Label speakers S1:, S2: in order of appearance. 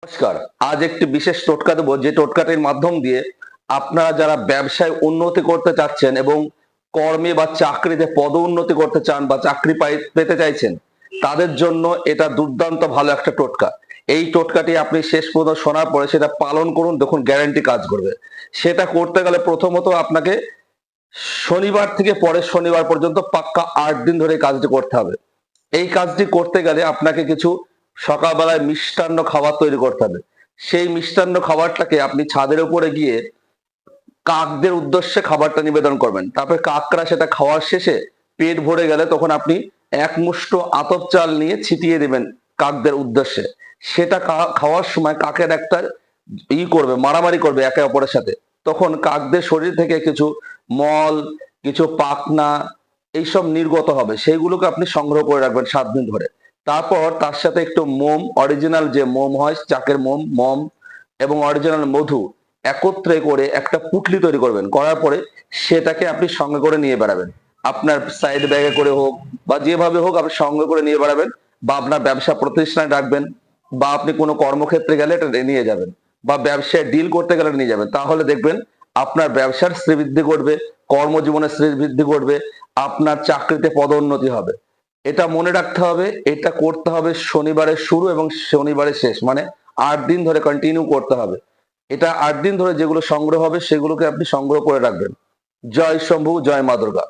S1: নমস্কার। আজ একটি বিশেষ টোটকা দেব, যে টোটকাটির মাধ্যম দিয়ে আপনারা যারা ব্যবসায় উন্নতি করতে চাচ্ছেন এবং কর্মে বা চাকরিতে পদোন্নতি করতে চান বা চাকরি পেতে চাইছেন, তাদের জন্য এটা দুর্দান্ত ভালো একটা টোটকা। এই টোটকাটি আপনি শেষ পর্যন্ত শোনার পরে সেটা পালন করুন, দেখুন গ্যারান্টি কাজ করবে। সেটা করতে গেলে প্রথমত আপনাকে শনিবার থেকে পরের শনিবার পর্যন্ত পাক্কা ৮ দিন ধরে কাজটি করতে হবে। এই কাজটি করতে গেলে আপনাকে কিছু সকালবেলায় মিষ্টান্ন খাবার তৈরি করতে হবে। সেই মিষ্টান্ন খাবারটাকে আপনি ছাদের উপরে গিয়ে কাকদের উদ্দেশ্যে খাবারটা নিবেদন করবেন। তারপরে কাকরা সেটা খাওয়ার শেষে পেট ভরে গেলে তখন আপনি এক মুষ্ট আতপ চাল নিয়ে ছিটিয়ে দেবেন কাকদের উদ্দেশ্যে। সেটা খাওয়ার সময় কাকের একটা করবে, মারামারি করবে একে অপরের সাথে। তখন কাকদের শরীর থেকে কিছু মল, কিছু পাখনা এইসব নির্গত হবে, সেইগুলোকে আপনি সংগ্রহ করে রাখবেন 7 দিন ধরে। তারপর তার সাথে একটু মোম, অরিজিনাল যে মোম হয় চাকের মোম, এবং অরিজিনাল মধু একত্রে করে একটা পুটলি তৈরি করবেন। করার পরে সেটাকে আপনি সঙ্গে করে নিয়ে বেড়াবেন। আপনার সাইড ব্যাগে করে হোক বা যেভাবে হোক আপনি সঙ্গে করে নিয়ে বেড়াবেন, বা আপনার ব্যবসা প্রতিষ্ঠানে রাখবেন, বা আপনি কোনো কর্মক্ষেত্রে গেলে এটা নিয়ে যাবেন, বা ব্যবসায় ডিল করতে গেলে নিয়ে যাবেন। তাহলে দেখবেন আপনার ব্যবসার শ্রীবৃদ্ধি ঘটবে, কর্মজীবনে শ্রীবৃদ্ধি ঘটবে, আপনার চাকরিতে পদোন্নতি হবে। এটা মনে রাখতে হবে, এটা করতে হবে শনিবারের শুরু এবং শনিবারের শেষ, মানে ৮ দিন ধরে কন্টিনিউ করতে হবে। এটা ৮ দিন ধরে যেগুলো সংগ্রহ হবে সেগুলোকে আপনি সংগ্রহ করে রাখবেন। জয় শম্ভু, জয় মা দুর্গা।